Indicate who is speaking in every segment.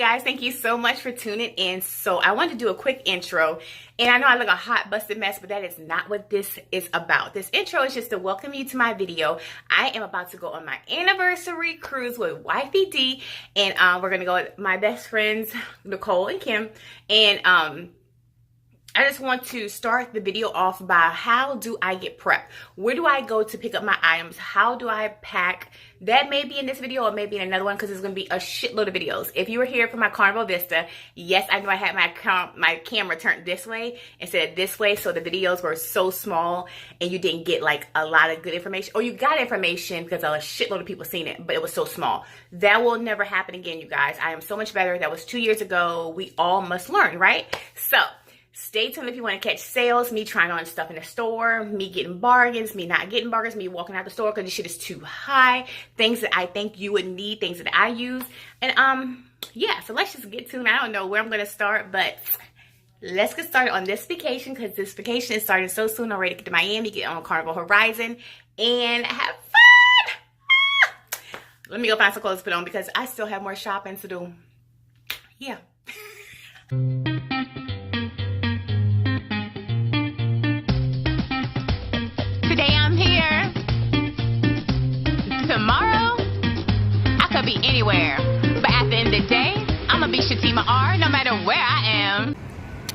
Speaker 1: Guys, thank you so much for tuning in. So I wanted to do a quick intro, and I know I look a hot busted mess, but that is not what this is about. This intro is just to welcome you to my video. I am about to go on my anniversary cruise with Wifey D, and we're gonna go with my best friends Nicole and Kim, and I just want to start the video off by how do I get prepped? Where do I go to pick up my items? How do I pack? That may be in this video or maybe in another one because there's going to be a shitload of videos. If you were here for my Carnival Vista, yes, I know I had my camera turned this way instead of this way, so the videos were so small and you didn't get like a lot of good information. Or you got information because a shitload of people seen it, but it was so small. That will never happen again, you guys. I am so much better. That was 2 years ago. We all must learn, right? So stay tuned if you want to catch sales, me trying on stuff in the store, me getting bargains, me not getting bargains, me walking out the store because the shit is too high, things that I think you would need, things that I use. And yeah, so let's just get to it. I don't know where I'm going to start, but let's get started on this vacation because this vacation is starting so soon. I'm ready to get to Miami, get on Carnival Horizon, and have fun. Let me go find some clothes to put on because I still have more shopping to do. Yeah.
Speaker 2: Today I'm here. Tomorrow, I could be anywhere. But at the end of the day, I'm gonna be SHATIMAR no matter where I am.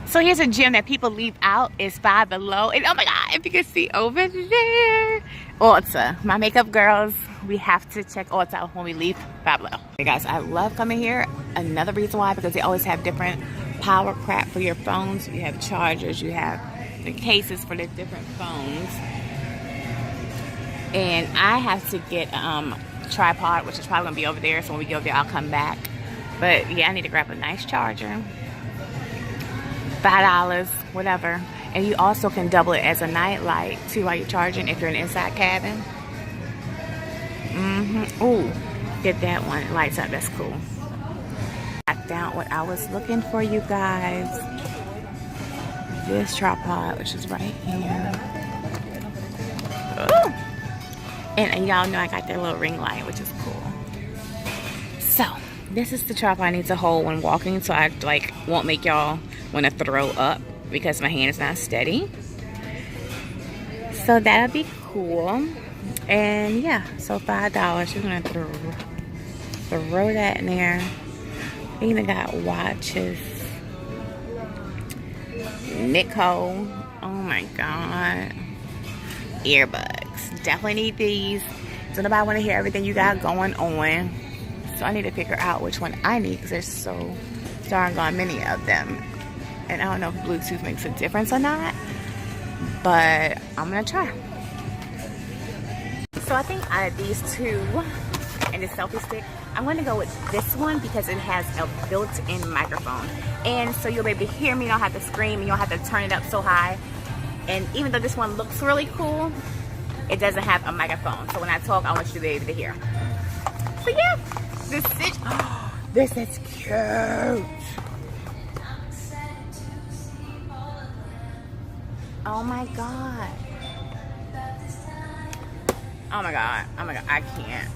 Speaker 1: So here's a gym that people leave out. It's Five Below. And oh my God, if you can see over there. Ulta. My makeup girls, we have to check Ulta out when we leave Five Below. Hey guys, I love coming here. Another reason why, because they always have different power crap for your phones. You have chargers, you have the cases for the different phones. And I have to get a tripod, which is probably gonna be over there. So when we go there, I'll come back. But yeah, I need to grab a nice charger. $5, whatever. And you also can double it as a night light too while you're charging if you're in an inside cabin. Ooh, get that one. It lights up. That's cool. I found what I was looking for, you guys. This tripod, which is right here. Ooh. And y'all know I got that little ring light, which is cool. So, this is the tripod I need to hold when walking, so I like won't make y'all want to throw up because my hand is not steady. So that'll be cool. And yeah, so $5. You're gonna throw that in there. They even got watches. Nicole. Oh my God. Earbuds. Definitely need these. So nobody want to hear everything you got going on. So I need to figure out which one I need because there's so darn many of them. And I don't know if Bluetooth makes a difference or not, but I'm gonna try. So I think out of these two and the selfie stick, I'm gonna go with this one because it has a built-in microphone. And so you'll be able to hear me, you don't have to scream, and you don't have to turn it up so high. And even though this one looks really cool, it doesn't have a microphone. So when I talk, I want you to be able to hear. So yeah, this is cute. Oh my God. Oh my God. Oh my God. I can't.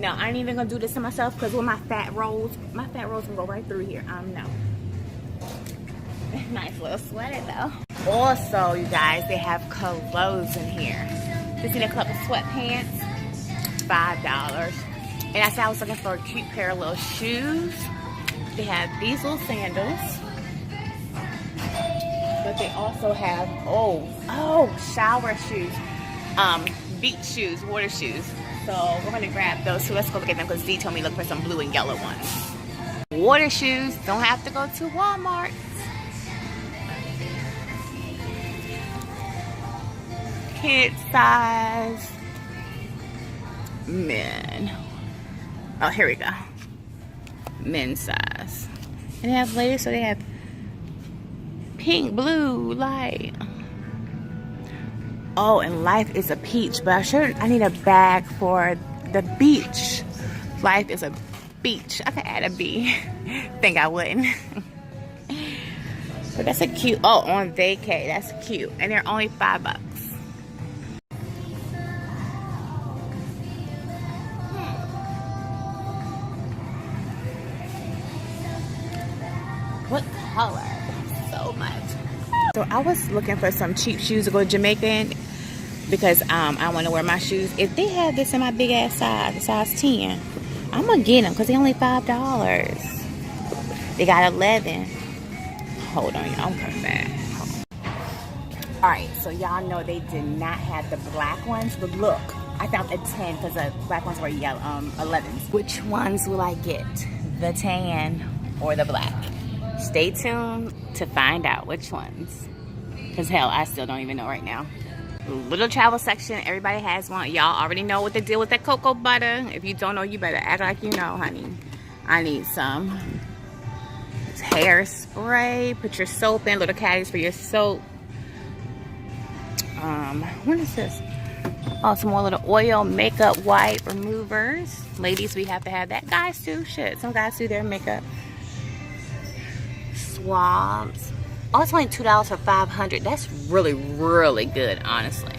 Speaker 1: Now, I ain't even gonna do this to myself because with my fat rolls can go right through here. No. Nice little sweater though. Also, you guys, they have clothes in here. Just need a couple sweatpants. $5. And I said I was looking for a cute pair of little shoes. They have these little sandals. But they also have, shower shoes. Beach shoes, water shoes. So we're gonna grab those two. Let's go look at them because Dee told me look for some blue and yellow ones. Water shoes, don't have to go to Walmart. Kid size. Men. Oh, here we go. Men's size. And they have ladies, so they have pink, blue, light. Oh, and life is a peach, but I need a bag for the beach. Life is a beach. I could add a B. Think I wouldn't. But that's a cute, oh, on vacay, that's cute. And they're only $5. What color? So much. So I was looking for some cheap shoes to go to Jamaica in because I want to wear my shoes. If they have this in my big ass size, size 10, I'm gonna get them because they're only $5. They got 11. Hold on, y'all. I'm coming back. Alright, so y'all know they did not have the black ones, but look, I found a 10 because the black ones were yellow, 11s. Which ones will I get? The tan or the black? Stay tuned to find out which ones. Because hell, I still don't even know right now. Little travel section, everybody has one. Y'all already know what to deal with that cocoa butter. If you don't know, you better act like you know, honey. I need some. It's hairspray. Put your soap in, little caddies for your soap. What is this? Oh, some more little oil makeup wipe removers. Ladies, we have to have that. Guys too, shit. Some guys do their makeup. Swabs. Oh, it's only $2 for 500. That's really, really good, honestly.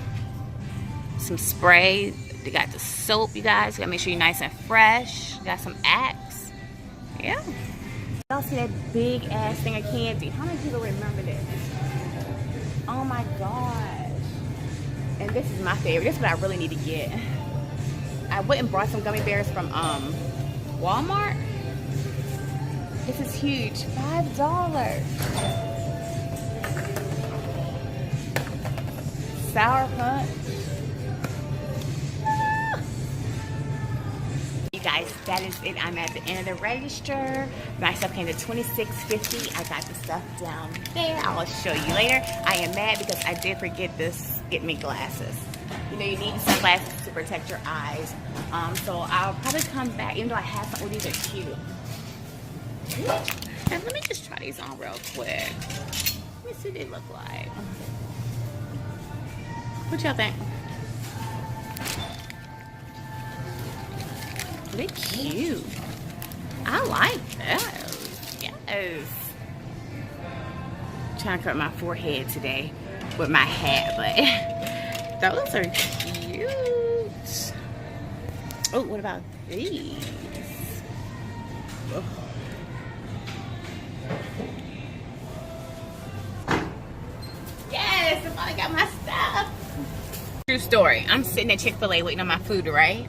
Speaker 1: Some spray. They got the soap, you guys. You gotta make sure you're nice and fresh. Got some Axe. Yeah. Y'all see that big ass thing of candy? How many people remember this? Oh my gosh. And this is my favorite. This is what I really need to get. I went and brought some gummy bears from Walmart. This is huge. $5. Sour punch. You guys, that is it. I'm at the end of the register. My stuff came to $26.50. I got the stuff down there. I'll show you later. I am mad because I did forget this. Get me glasses. You know, you need sunglasses to protect your eyes. So I'll probably come back, even though I have some. Oh, these are cute. And let me just try these on real quick. Let me see what they look like. What y'all think? They're cute. I like those. Yes. I'm trying to cover my forehead today with my hat, but those are cute. Oh, what about these? Oh. Yes, I finally got my stuff. True story. I'm sitting at Chick-fil-A waiting on my food, right?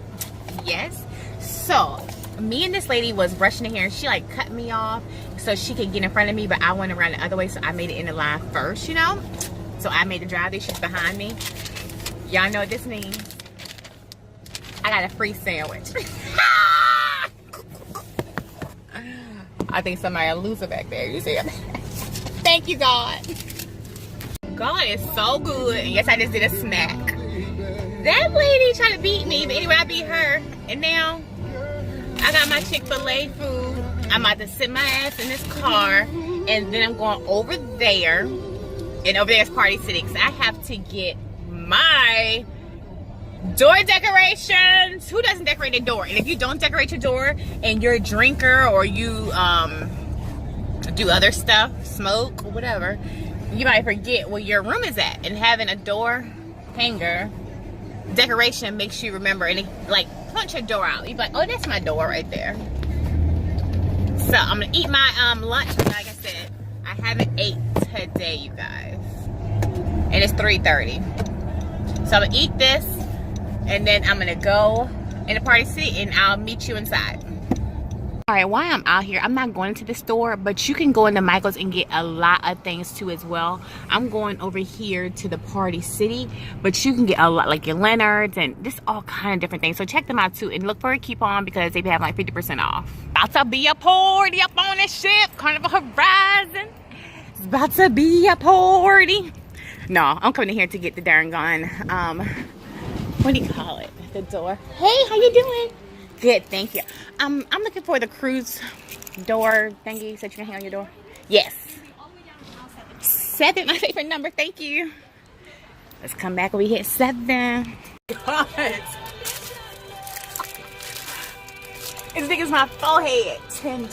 Speaker 1: Yes. So, me and this lady was brushing the hair. She like cut me off so she could get in front of me, but I went around the other way, so I made it in the line first, you know? So I made the drive-thru. She's behind me. Y'all know what this means. I got a free sandwich. I think somebody will lose it back there. You see it? Thank you, God. God is so good. And yes, I just did a smack. That lady tried to beat me, but anyway, I beat her. And now, I got my Chick-fil-A food. I'm about to sit my ass in this car. And then I'm going over there. And over there is Party City. Because I have to get my door decorations. Who doesn't decorate a door? And if you don't decorate your door and you're a drinker or you do other stuff, smoke or whatever, you might forget where your room is at. And having a door hanger decoration makes you remember, and it, like, punch your door out. You're like, oh, that's my door right there. So I'm gonna eat my lunch. Like I said, I haven't ate today, you guys, and it's 3:30. So I'm gonna eat this, and then I'm gonna go in the Party City, and I'll meet you inside. All right, while I'm out here, I'm not going to the store, but you can go into Michael's and get a lot of things too as well. I'm going over here to the Party City, but you can get a lot, like your Leonard's and just all kind of different things. So check them out too, and look for a coupon because they have like 50% off. About to be a party up on this ship, Carnival Horizon. It's about to be a party. No, I'm coming in here to get the darn gun. What do you call it? The door. Hey, how you doing? Good, thank you. I'm looking for the cruise door thingy so you can hang on your door. Yes. 7, my favorite number. Thank you. Let's come back when we hit 7. God. As big as my forehead. $10.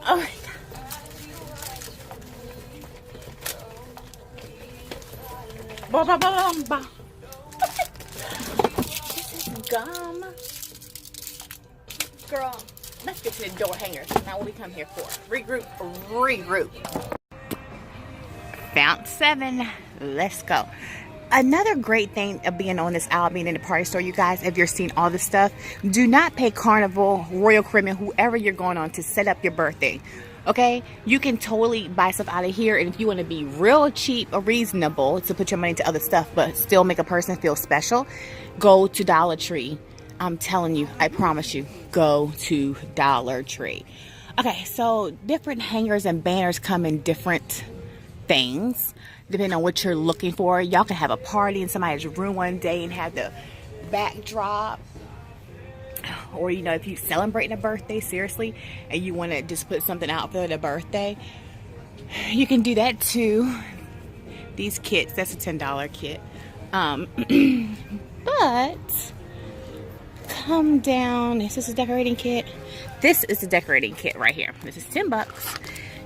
Speaker 1: Oh my God. This is gum. Girl, let's get to the door hangers. Not what we come here for. Regroup. Found 7. Let's go. Another great thing of being on this aisle, being in the party store, you guys, if you're seeing all this stuff, do not pay Carnival, Royal Caribbean, whoever you're going on to set up your birthday. Okay? You can totally buy stuff out of here, and if you want to be real cheap or reasonable to put your money into other stuff, but still make a person feel special, go to Dollar Tree. I'm telling you, I promise you, go to Dollar Tree. Okay, so different hangers and banners come in different things depending on what you're looking for. Y'all can have a party in somebody's room one day and have the backdrop, or you know, if you're celebrating a birthday seriously and you want to just put something out for the birthday, you can do that too. These kits, that's a $10 kit, but come down. Is this a decorating kit? This is a decorating kit right here. This is $10.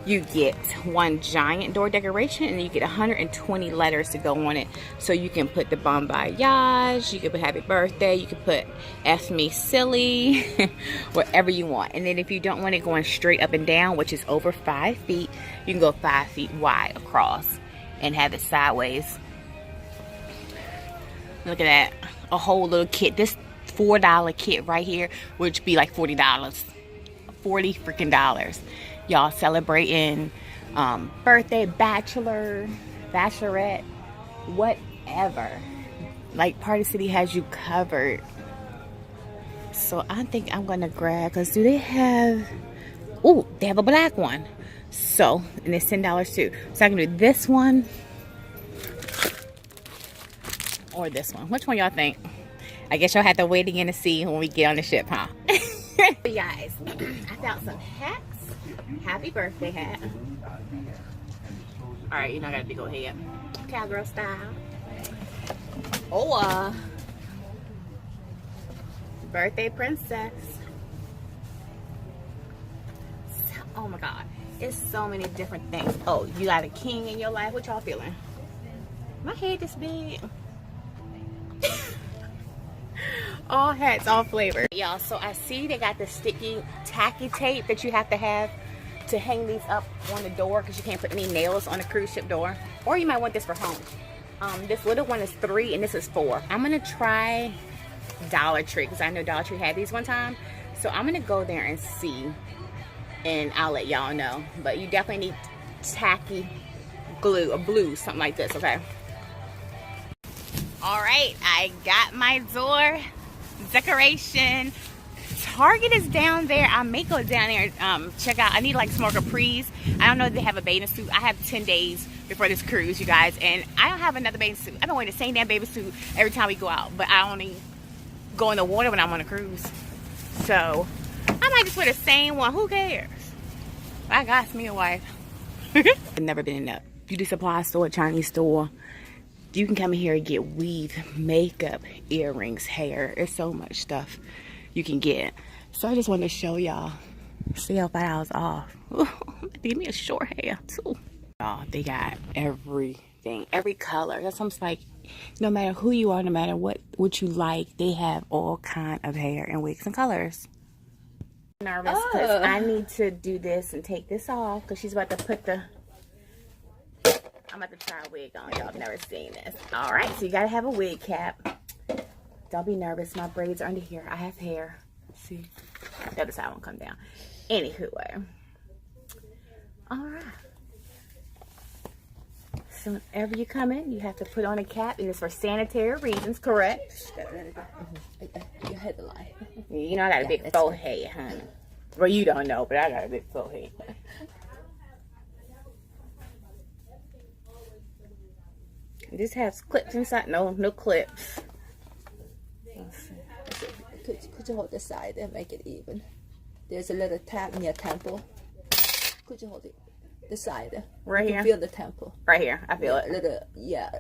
Speaker 1: You get one giant door decoration, and you get 120 letters to go on it. So you can put the bon voyage, you can put happy birthday, you can put F me silly, whatever you want. And then if you don't want it going straight up and down, which is over 5 feet, you can go 5 feet wide across and have it sideways. Look at that. A whole little kit. This $4 kit right here, which be like $40. $40 freaking dollars. Y'all celebrating birthday, bachelor, bachelorette, whatever. Like, Party City has you covered. So I think I'm gonna grab, because do they have, oh, they have a black one. So, and it's $10 too. So I can do this one or this one. Which one y'all think? I guess y'all have to wait again to see when we get on the ship, huh? But guys, I found some hats. Happy birthday hat. Alright, you know I got a big old head. Cowgirl style. Oh, birthday princess. Oh my god. It's so many different things. Oh, you got a king in your life. What y'all feeling? My head this big. All hats, all flavors. Y'all, so I see they got the sticky tacky tape that you have to have to hang these up on the door, because you can't put any nails on a cruise ship door. Or you might want this for home. This little one is 3 and this is 4. I'm gonna try Dollar Tree, because I know Dollar Tree had these one time. So I'm gonna go there and see, and I'll let y'all know. But you definitely need tacky glue or blue, something like this, okay? All right, I got my door decoration. Target is down there. I may go down there and check out. I need like some more capris. I don't know if they have a bathing suit. I have 10 days before this cruise, you guys, and I don't have another bathing suit. I've been wearing the same damn bathing suit every time we go out, but I only go in the water when I'm on a cruise. So I might just wear the same one. Who cares? I got me a wife. I've never been in a beauty supply store, Chinese store. You can come in here and get weave, makeup, earrings, hair. There's so much stuff you can get. So I just wanted to show y'all. Sale $5 off. Ooh, give me a short hair too. Oh, they got everything, every color. That's almost like, no matter who you are, no matter what you like, they have all kind of hair and wigs and colors. I'm nervous because I need to do this and take this off, because she's about to put the, I'm about to try a wig on. Y'all have never seen this. All right, so you gotta have a wig cap. Don't be nervous. My braids are under here. I have hair. See, the other side won't come down. Anywho, all right. So whenever you come in, you have to put on a cap. It is for sanitary reasons, correct?
Speaker 3: Your headline.
Speaker 1: You know I got a big faux head, honey. Well, you don't know, but I got a big faux head. This has clips inside. No clips.
Speaker 3: Could you hold the side and make it even? There's a little tap near temple. Could you hold it the side?
Speaker 1: Right here.
Speaker 3: Feel the temple.
Speaker 1: Right here. I feel it.
Speaker 3: A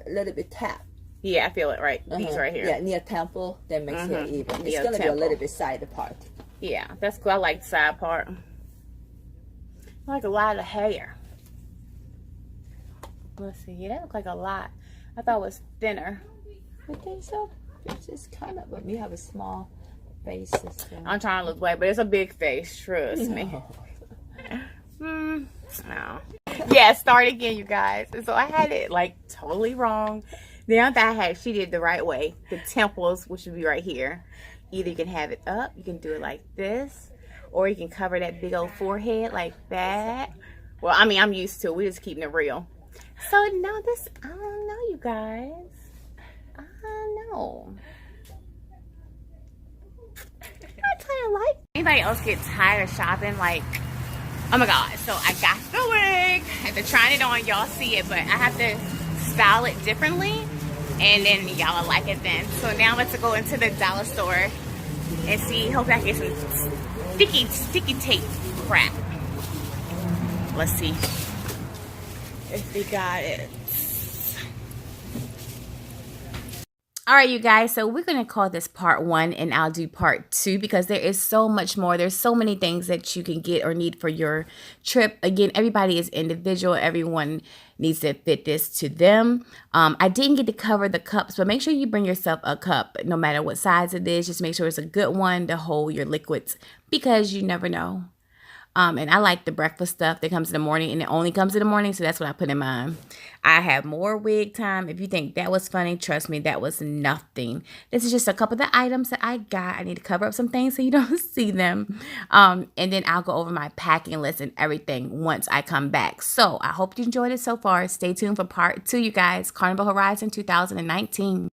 Speaker 3: little bit tap.
Speaker 1: Yeah, I feel it. Right. These right here.
Speaker 3: Yeah, near temple. That makes it even. It's gonna be a little bit side part.
Speaker 1: Yeah, that's cool. I like the side part. I like a lot of hair. Let's see. Yeah, that looks like a lot. I thought it was thinner.
Speaker 3: I think so. It's just kind of, but we have a small face. So.
Speaker 1: I'm trying to lose weight, but it's a big face. Trust me. No. Yeah, start again, you guys. So I had it like totally wrong. The other thing she did the right way. The temples, which would be right here. Either you can have it up, you can do it like this, or you can cover that big old forehead like that. Well, I mean, I'm used to it. We're just keeping it real. So now this, I don't know, you guys. I don't know. I kind of like. Anybody else get tired of shopping? Like, oh my God. So I got the wig. After trying it on, y'all see it, but I have to style it differently. And then y'all will like it then. So now let's go into the dollar store and see. Hopefully I get some sticky tape crap. Let's see if we got it. All right, you guys, so we're going to call this part 1 and I'll do part 2 because there is so much more. There's so many things that you can get or need for your trip. Again, everybody is individual. Everyone needs to fit this to them. I didn't get to cover the cups, but make sure you bring yourself a cup no matter what size it is. Just make sure it's a good one to hold your liquids because you never know. And I like the breakfast stuff that comes in the morning, and it only comes in the morning, so that's what I put in mine. I have more wig time. If you think that was funny, trust me, that was nothing. This is just a couple of the items that I got. I need to cover up some things so you don't see them. And then I'll go over my packing list and everything once I come back. So I hope you enjoyed it so far. Stay tuned for part 2, you guys. Carnival Horizon 2019.